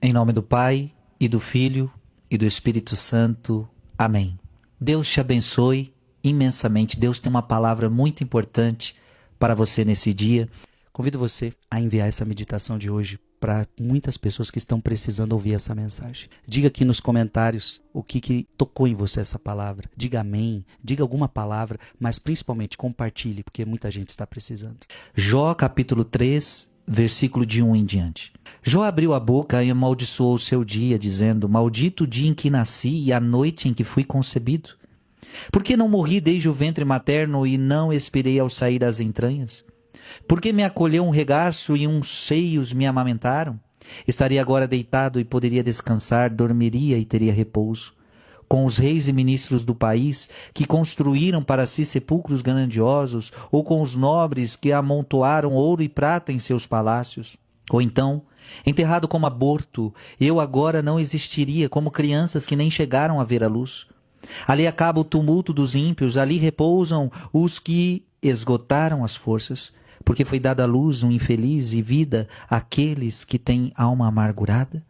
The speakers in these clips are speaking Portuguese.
Em nome do Pai, e do Filho, e do Espírito Santo. Amém. Deus te abençoe imensamente. Deus tem uma palavra muito importante para você nesse dia. Convido você a enviar essa meditação de hoje para muitas pessoas que estão precisando ouvir essa mensagem. Diga aqui nos comentários o que tocou em você essa palavra. Diga amém, diga alguma palavra, mas principalmente compartilhe, porque muita gente está precisando. Jó capítulo 3, versículo de 1 em diante. Jó abriu a boca e amaldiçoou o seu dia, dizendo: maldito o dia em que nasci e a noite em que fui concebido. Por que não morri desde o ventre materno e não expirei ao sair das entranhas? Por que me acolheu um regaço e uns seios me amamentaram? Estaria agora deitado e poderia descansar, dormiria e teria repouso. Com os reis e ministros do país, que construíram para si sepulcros grandiosos, ou com os nobres que amontoaram ouro e prata em seus palácios. Ou então, enterrado como aborto, eu agora não existiria, como crianças que nem chegaram a ver a luz. Ali acaba o tumulto dos ímpios, ali repousam os que esgotaram as forças, porque foi dada à luz um infeliz e vida àqueles que têm alma amargurada.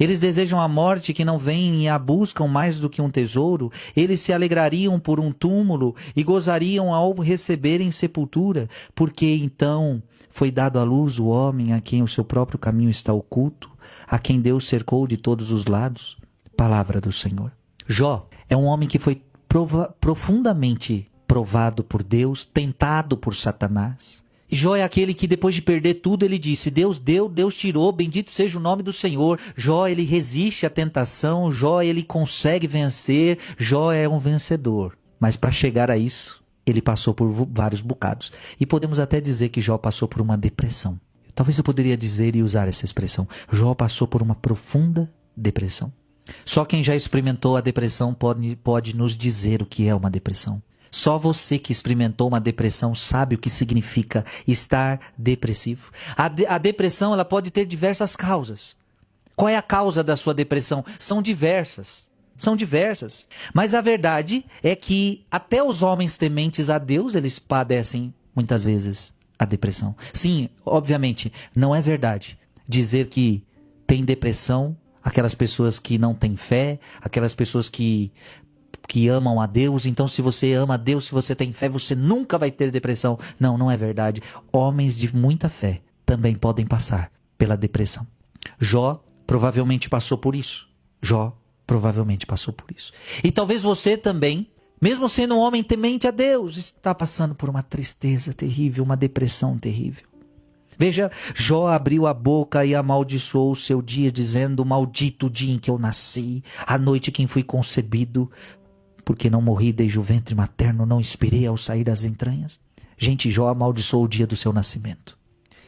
Eles desejam a morte que não vem e a buscam mais do que um tesouro. Eles se alegrariam por um túmulo e gozariam ao receberem sepultura, porque então foi dado à luz o homem a quem o seu próprio caminho está oculto, a quem Deus cercou de todos os lados. Palavra do Senhor. Jó é um homem que foi profundamente provado por Deus, tentado por Satanás. E Jó é aquele que depois de perder tudo ele disse: Deus deu, Deus tirou, bendito seja o nome do Senhor. Jó ele resiste à tentação, Jó ele consegue vencer, Jó é um vencedor. Mas para chegar a isso, ele passou por vários bocados. E podemos até dizer que Jó passou por uma depressão. Talvez eu poderia dizer e usar essa expressão: Jó passou por uma profunda depressão. Só quem já experimentou a depressão pode nos dizer o que é uma depressão. Só você que experimentou uma depressão sabe o que significa estar depressivo. A depressão ela pode ter diversas causas. Qual é a causa da sua depressão? São diversas. São diversas. Mas a verdade é que até os homens tementes a Deus, eles padecem muitas vezes a depressão. Sim, obviamente, não é verdade dizer que tem depressão aquelas pessoas que não têm fé, aquelas pessoas que amam a Deus. Então, se você ama a Deus, se você tem fé, você nunca vai ter depressão. Não, não é verdade. Homens de muita fé também podem passar pela depressão. Jó provavelmente passou por isso. Jó provavelmente passou por isso. E talvez você também, mesmo sendo um homem temente a Deus, está passando por uma tristeza terrível, uma depressão terrível. Veja, Jó abriu a boca e amaldiçoou o seu dia, dizendo: maldito o dia em que eu nasci, a noite em que fui concebido. Porque não morri desde o ventre materno, não expirei ao sair das entranhas. Gente, Jó amaldiçoou o dia do seu nascimento.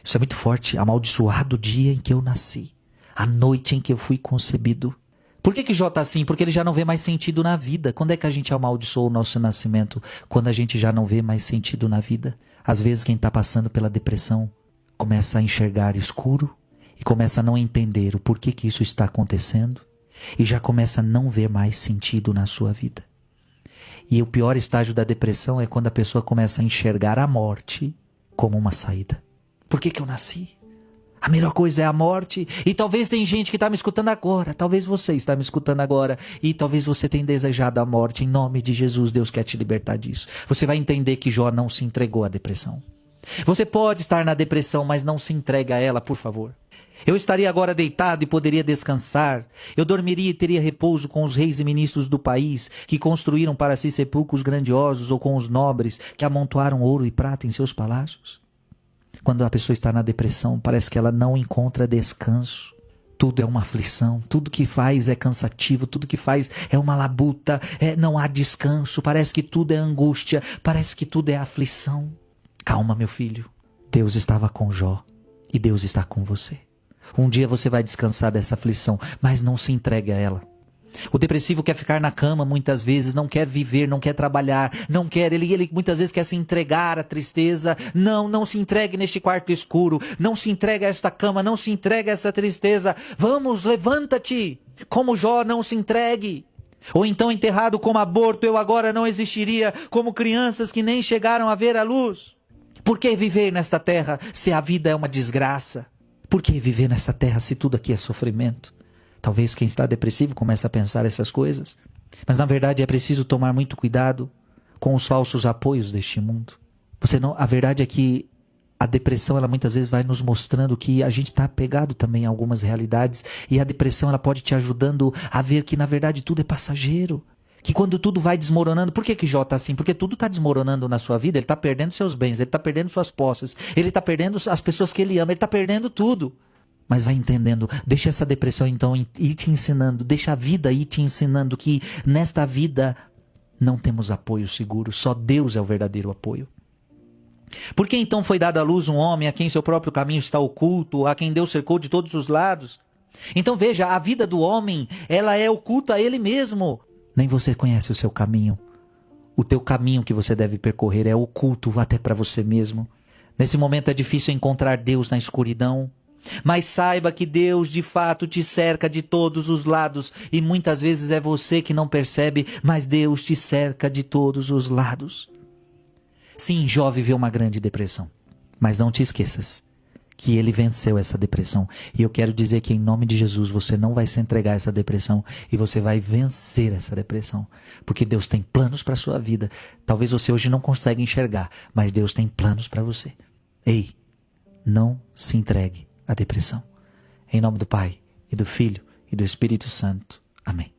Isso é muito forte. Amaldiçoado o dia em que eu nasci, a noite em que eu fui concebido. Por que Jó está assim? Porque ele já não vê mais sentido na vida. Quando é que a gente amaldiçoa o nosso nascimento? Quando a gente já não vê mais sentido na vida. Às vezes quem está passando pela depressão começa a enxergar escuro e começa a não entender o porquê que isso está acontecendo e já começa a não ver mais sentido na sua vida. E o pior estágio da depressão é quando a pessoa começa a enxergar a morte como uma saída. Por que eu nasci? A melhor coisa é a morte. E talvez tem gente que está me escutando agora. Talvez você está me escutando agora. E talvez você tenha desejado a morte. Em nome de Jesus, Deus quer te libertar disso. Você vai entender que Jó não se entregou à depressão. Você pode estar na depressão, mas não se entregue a ela, por favor. Eu estaria agora deitado e poderia descansar. Eu dormiria e teria repouso com os reis e ministros do país, que construíram para si sepulcros grandiosos, ou com os nobres, que amontoaram ouro e prata em seus palácios. Quando a pessoa está na depressão, parece que ela não encontra descanso. Tudo é uma aflição, tudo que faz é cansativo, tudo que faz é uma labuta, não há descanso, parece que tudo é angústia, parece que tudo é aflição. Calma, meu filho. Deus estava com Jó e Deus está com você. Um dia você vai descansar dessa aflição, mas não se entregue a ela. O depressivo quer ficar na cama muitas vezes, não quer viver, não quer trabalhar, não quer, ele muitas vezes quer se entregar à tristeza. Não se entregue neste quarto escuro, não se entregue a esta cama, não se entregue a essa tristeza. Vamos, levanta-te, como Jó, não se entregue. Ou então, enterrado como aborto, eu agora não existiria, como crianças que nem chegaram a ver a luz. Por que viver nesta terra se a vida é uma desgraça? Por que viver nessa terra se tudo aqui é sofrimento? Talvez quem está depressivo comece a pensar essas coisas. Mas na verdade é preciso tomar muito cuidado com os falsos apoios deste mundo. A verdade é que a depressão, ela muitas vezes vai nos mostrando que a gente está apegado também a algumas realidades. E a depressão, ela pode te ajudando a ver que na verdade tudo é passageiro. Que quando tudo vai desmoronando, por que Jó está assim? Porque tudo está desmoronando na sua vida, ele está perdendo seus bens, ele está perdendo suas posses, ele está perdendo as pessoas que ele ama, ele está perdendo tudo. Mas vai entendendo, deixa essa depressão então ir te ensinando, deixa a vida ir te ensinando que nesta vida não temos apoio seguro, só Deus é o verdadeiro apoio. Por que então foi dada à luz um homem a quem seu próprio caminho está oculto, a quem Deus cercou de todos os lados? Então veja, a vida do homem, ela é oculta a ele mesmo. Nem você conhece o seu caminho. O teu caminho que você deve percorrer é oculto até para você mesmo. Nesse momento é difícil encontrar Deus na escuridão. Mas saiba que Deus de fato te cerca de todos os lados. E muitas vezes é você que não percebe, mas Deus te cerca de todos os lados. Sim, Jó viveu uma grande depressão. Mas não te esqueças que ele venceu essa depressão. E eu quero dizer que em nome de Jesus você não vai se entregar a essa depressão e você vai vencer essa depressão. Porque Deus tem planos para a sua vida. Talvez você hoje não consiga enxergar, mas Deus tem planos para você. Ei, não se entregue à depressão. Em nome do Pai, e do Filho, e do Espírito Santo. Amém.